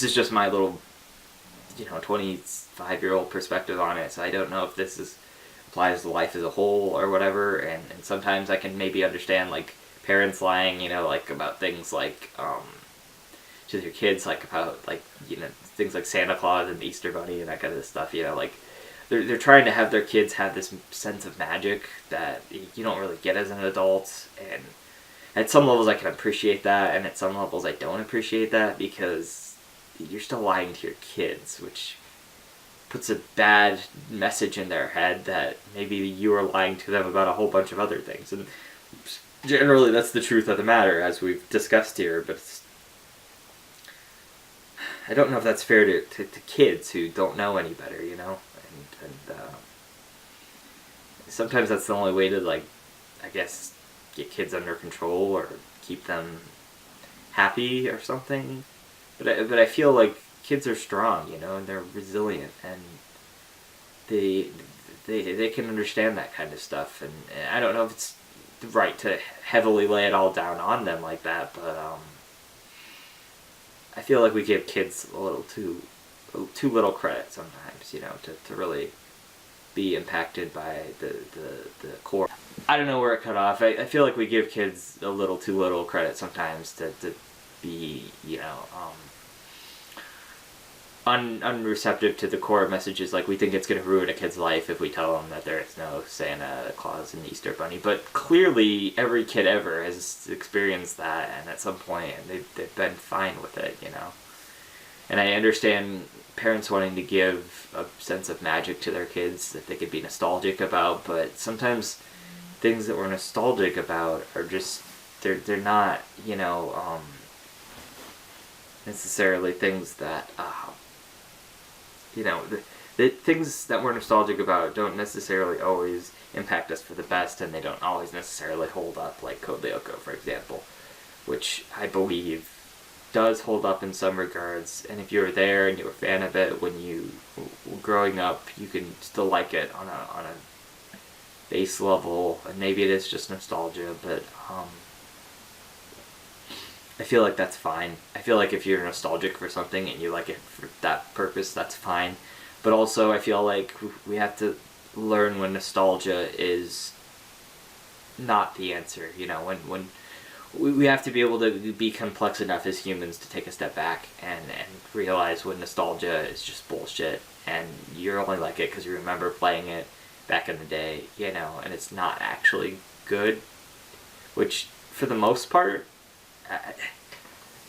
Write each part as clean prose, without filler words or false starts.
this is just my little, 25-year-old perspective on it, so I don't know if applies to life as a whole or whatever, and sometimes I can maybe understand, like, parents lying, like, about things like, to their kids, like, about, like, things like Santa Claus and the Easter Bunny and that kind of stuff, like, they're trying to have their kids have this sense of magic that you don't really get as an adult, and at some levels I can appreciate that, and at some levels I don't appreciate that, because you're still lying to your kids, which puts a bad message in their head that maybe you are lying to them about a whole bunch of other things. And generally that's the truth of the matter, as we've discussed here, but I don't know if that's fair to kids who don't know any better, and sometimes that's the only way to, like, I guess, get kids under control or keep them happy or something. But I feel like kids are strong, and they're resilient, and they can understand that kind of stuff. And I don't know if it's right to heavily lay it all down on them like that, but I feel like we give kids a little too little credit sometimes, to really be impacted by the core. I don't know where it cut off. I feel like we give kids a little too little credit sometimes to be, unreceptive to the core messages. Like, we think it's going to ruin a kid's life if we tell them that there is no Santa Claus and Easter Bunny. But clearly, every kid ever has experienced that, and at some point, they've been fine with it, And I understand parents wanting to give a sense of magic to their kids that they could be nostalgic about, but sometimes things that we're nostalgic about are just, they're not, necessarily things that, the things that we're nostalgic about don't necessarily always impact us for the best, and they don't always necessarily hold up, like Code Lyoko, for example, which I believe does hold up in some regards, and if you were there and you were a fan of it when you were growing up, you can still like it on a base level, and maybe it is just nostalgia, but I feel like that's fine. I feel like if you're nostalgic for something and you like it for that purpose, that's fine. But also I feel like we have to learn when nostalgia is not the answer, when we have to be able to be complex enough as humans to take a step back and realize when nostalgia is just bullshit, and you're only like it because you remember playing it back in the day, and it's not actually good, which for the most part,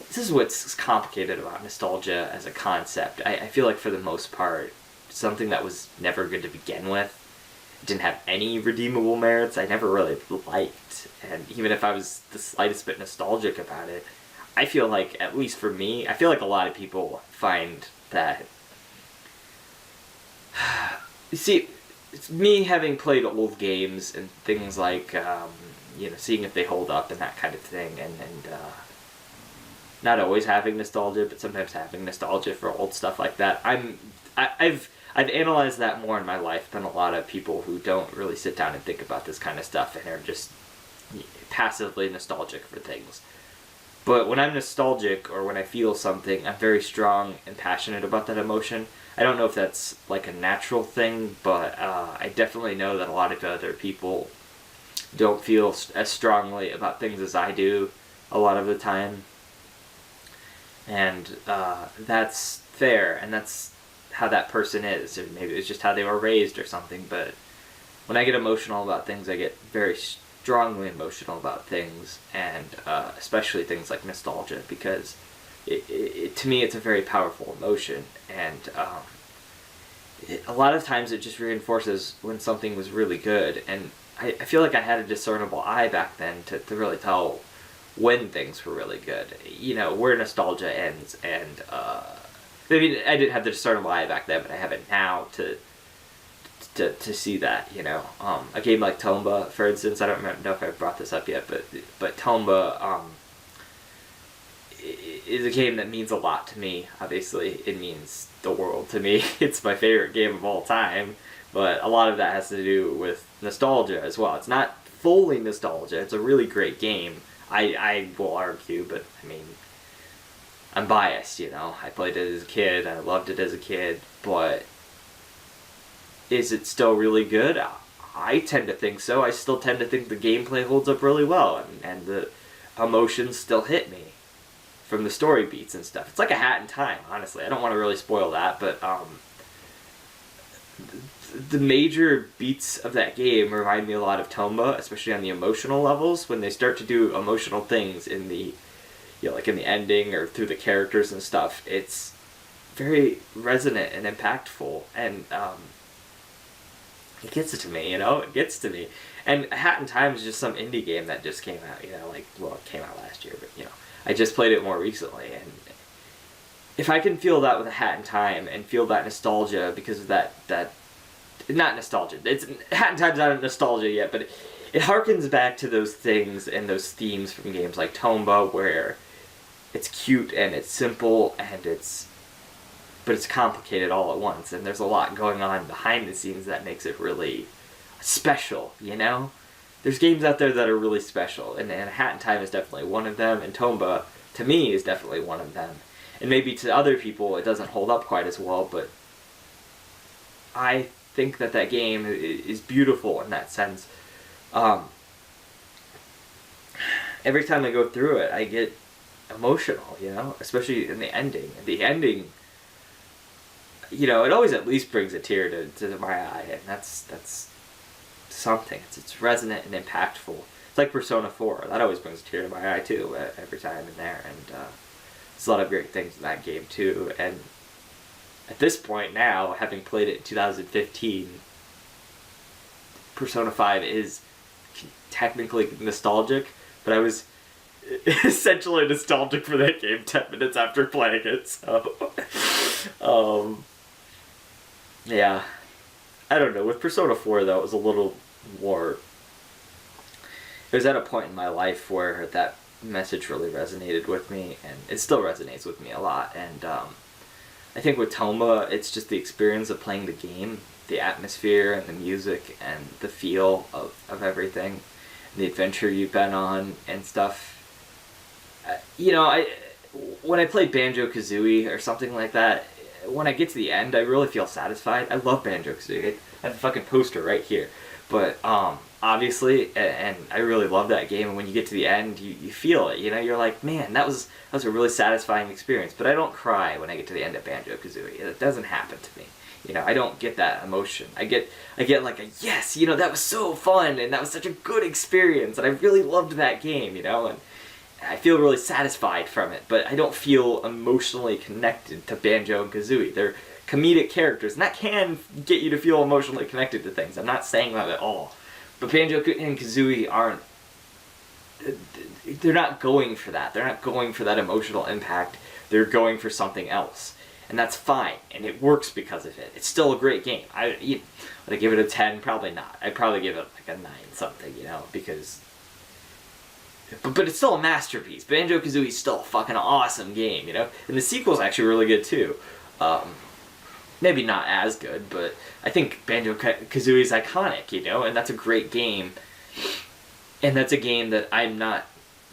this is what's complicated about nostalgia as a concept. I feel like for the most part, something that was never good to begin with, didn't have any redeemable merits, I never really liked. And even if I was the slightest bit nostalgic about it, I feel like, at least for me, I feel like a lot of people find that... You see, it's me having played old games and things like, seeing if they hold up and that kind of thing, and not always having nostalgia, but sometimes having nostalgia for old stuff like that. I've analyzed that more in my life than a lot of people who don't really sit down and think about this kind of stuff and are just passively nostalgic for things. But when I'm nostalgic, or when I feel something, I'm very strong and passionate about that emotion. I don't know if that's like a natural thing, but I definitely know that a lot of other people don't feel as strongly about things as I do a lot of the time. And that's fair, and that's how that person is, or maybe it's just how they were raised or something. But when I get emotional about things, I get very strongly emotional about things, and especially things like nostalgia, because to me it's a very powerful emotion, and a lot of times it just reinforces when something was really good. And I feel like I had a discernible eye back then to really tell when things were really good, where nostalgia ends. And I mean, I didn't have the discernible eye back then, but I have it now to see that, a game like Tomba, for instance. I don't know if I've brought this up yet, but Tomba is a game that means a lot to me. Obviously, it means the world to me. It's my favorite game of all time, but a lot of that has to do with nostalgia as well. It's not fully nostalgia. It's a really great game, I will argue, but I mean, I'm biased, I played it as a kid, I loved it as a kid, but is it still really good? I tend to think so. I still tend to think the gameplay holds up really well, and the emotions still hit me from the story beats and stuff. It's like a Hat in Time, honestly. I don't want to really spoil that, but the major beats of that game remind me a lot of Tomba, especially on the emotional levels, when they start to do emotional things in the, like in the ending or through the characters and stuff. It's very resonant and impactful, and it gets it to me, it gets to me. And Hat in Time is just some indie game that just came out, it came out last year, but, I just played it more recently, and if I can feel that with a Hat in Time and feel that nostalgia because of that not nostalgia, Hat in Time's not a nostalgia yet, but it harkens back to those things and those themes from games like Tomba, where it's cute and it's simple and but it's complicated all at once, and there's a lot going on behind the scenes that makes it really special, There's games out there that are really special, and Hat in Time is definitely one of them, and Tomba, to me, is definitely one of them. And maybe to other people it doesn't hold up quite as well, but I think that game is beautiful in that sense. Every time I go through it, I get emotional, especially in the ending. The ending, it always at least brings a tear to my eye, and that's something. It's resonant and impactful. It's like Persona 4. That always brings a tear to my eye too every time in there, and there's a lot of great things in that game too. And at this point now, having played it in 2015, Persona 5 is technically nostalgic, but I was essentially nostalgic for that game 10 minutes after playing it, so yeah. I don't know, with Persona 4 though, it was a little more, it was at a point in my life where that message really resonated with me, and it still resonates with me a lot. And I think with Tomba, it's just the experience of playing the game, the atmosphere and the music and the feel of everything, the adventure you've been on and stuff. When I play Banjo-Kazooie or something like that, when I get to the end, I really feel satisfied. I love Banjo-Kazooie. I have a fucking poster right here. But obviously, and I really love that game, and when you get to the end, you feel it, you're like, man, that was a really satisfying experience. But I don't cry when I get to the end of Banjo-Kazooie. It doesn't happen to me. I don't get that emotion. I get like a, yes, that was so fun, and that was such a good experience, and I really loved that game, and I feel really satisfied from it, but I don't feel emotionally connected to Banjo and Kazooie. They're comedic characters, and that can get you to feel emotionally connected to things. I'm not saying that at all. But Banjo and Kazooie they're not going for that. They're not going for that emotional impact. They're going for something else. And that's fine, and it works because of it. It's still a great game. Would I give it a 10? Probably not. I'd probably give it like a 9 something, because... But it's still a masterpiece. Banjo-Kazooie is still a fucking awesome game, And the sequel's actually really good too. Maybe not as good, but I think Banjo-Kazooie is iconic, and that's a great game. And that's a game that I'm not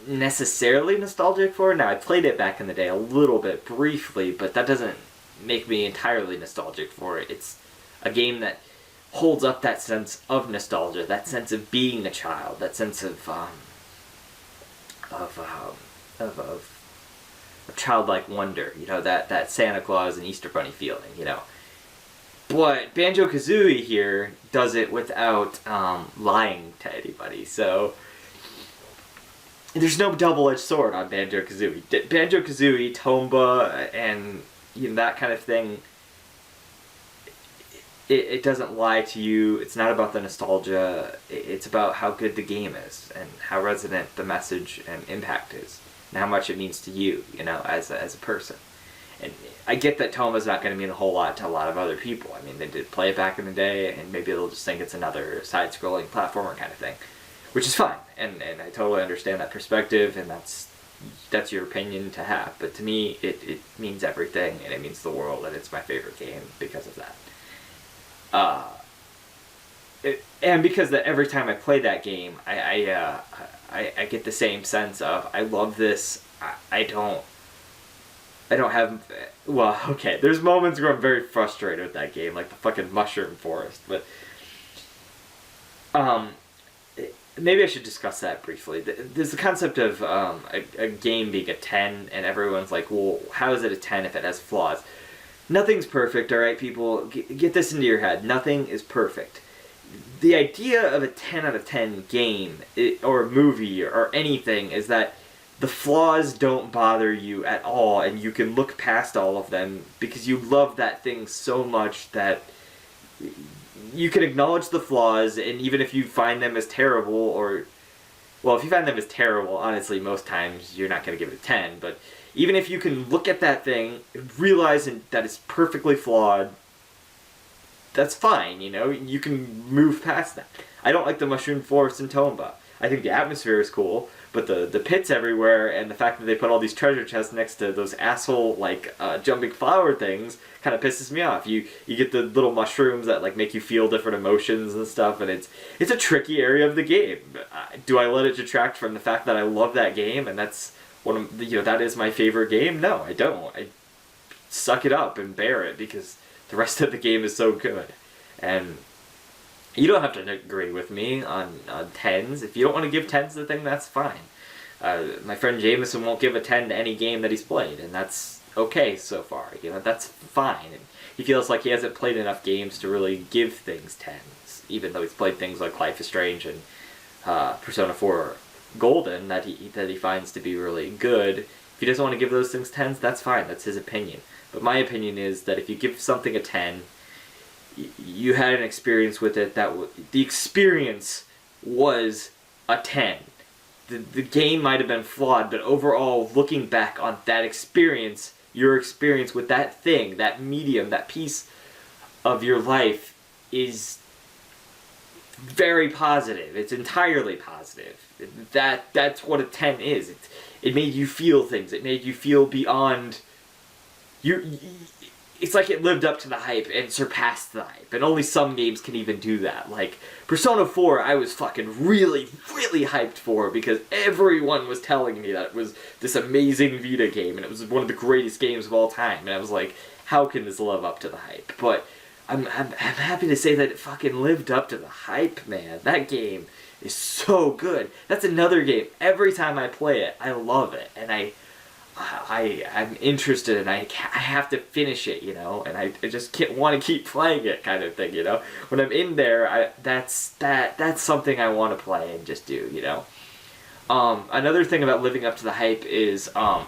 necessarily nostalgic for. Now, I played it back in the day a little bit briefly, but that doesn't make me entirely nostalgic for it. It's a game that holds up that sense of nostalgia, that sense of being a child, that sense of childlike wonder, that Santa Claus and Easter Bunny feeling, But Banjo-Kazooie here does it without lying to anybody, so there's no double-edged sword on Banjo-Kazooie. Banjo-Kazooie, Tomba, and that kind of thing, it doesn't lie to you. It's not about the nostalgia. It's about how good the game is and how resonant the message and impact is and how much it means to you, as a person. And I get that Tomba's not going to mean a whole lot to a lot of other people. I mean, they did play it back in the day, and maybe they'll just think it's another side-scrolling platformer kind of thing, which is fine. And I totally understand that perspective, and that's your opinion to have. But to me, it means everything, and it means the world, and it's my favorite game because of that. And because that every time I play that game, I get the same sense of, I love this. I don't I don't have, well, okay, there's moments where I'm very frustrated with that game, like the fucking mushroom forest, but maybe I should discuss that briefly. There's the concept of a game being a 10, and everyone's like, well, how is it a 10 if it has flaws? Nothing's perfect, alright, people? Get this into your head. Nothing is perfect. The idea of a 10 out of 10 game, or movie, or anything, is that the flaws don't bother you at all, and you can look past all of them because you love that thing so much that you can acknowledge the flaws, and even if you find them as terrible, or, well, if you find them as terrible, honestly, most times you're not going to give it a 10, but even if you can look at that thing, realize that it's perfectly flawed, that's fine, you know? You can move past that. I don't like the mushroom forest in Tomba. I think the atmosphere is cool, but the pits everywhere, and the fact that they put all these treasure chests next to those asshole, like, jumping flower things, kind of pisses me off. You get the little mushrooms that, like, make you feel different emotions and stuff, and it's a tricky area of the game. Do I let it detract from the fact that I love that game, and that's one of the, that is my favorite game? No, I don't. I suck it up and bear it, because the rest of the game is so good. And you don't have to agree with me on 10s. If you don't want to give 10s to the thing, that's fine. My friend Jameson won't give a 10 to any game that he's played, and that's okay so far. That's fine. And he feels like he hasn't played enough games to really give things 10s, even though he's played things like Life is Strange and Persona 4 Golden that he finds to be really good. If he doesn't want to give those things 10s, that's fine. That's his opinion. But my opinion is that if you give something a 10, you had an experience with it that the experience was a 10. The game might have been flawed, but overall, looking back on that experience, your experience with that thing, that medium, that piece of your life is very positive. It's entirely positive. That's what a 10 is. It made you feel things. It made you feel beyond it's like it lived up to the hype and surpassed the hype, and only some games can even do that. Like, Persona 4, I was fucking really, really hyped for, because everyone was telling me that it was this amazing Vita game, and it was one of the greatest games of all time, and I was like, how can this live up to the hype? But I'm happy to say that it fucking lived up to the hype, man. That game is so good. That's another game. Every time I play it, I love it, and I'm interested, and I have to finish it, and I just want to keep playing it, kind of thing, When I'm in there, that's something I want to play and just do, Another thing about living up to the hype is, and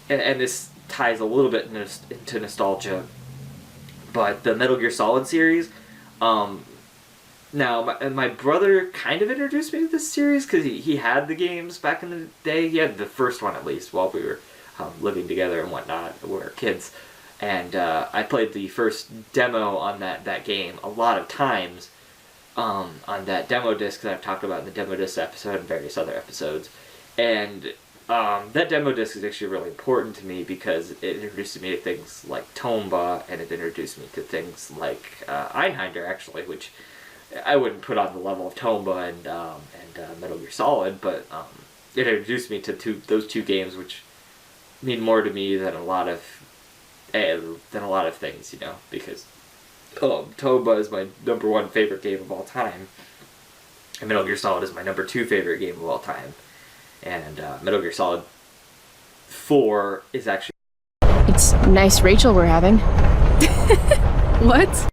this ties a little bit into nostalgia, but the Metal Gear Solid series, now, my brother kind of introduced me to this series because he had the games back in the day. He had the first one, at least, while we were living together and whatnot. We were kids. And I played the first demo on that game a lot of times on that demo disc that I've talked about in the demo disc episode and various other episodes. And that demo disc is actually really important to me because it introduced me to things like Tomba, and it introduced me to things like Einhander, actually, which I wouldn't put on the level of Tomba and Metal Gear Solid, but it introduced me to those two games, which mean more to me than a lot of things, because Tomba is my number one favorite game of all time, and Metal Gear Solid is my number 2 favorite game of all time, and Metal Gear Solid 4 is actually... It's nice Rachel we're having. What?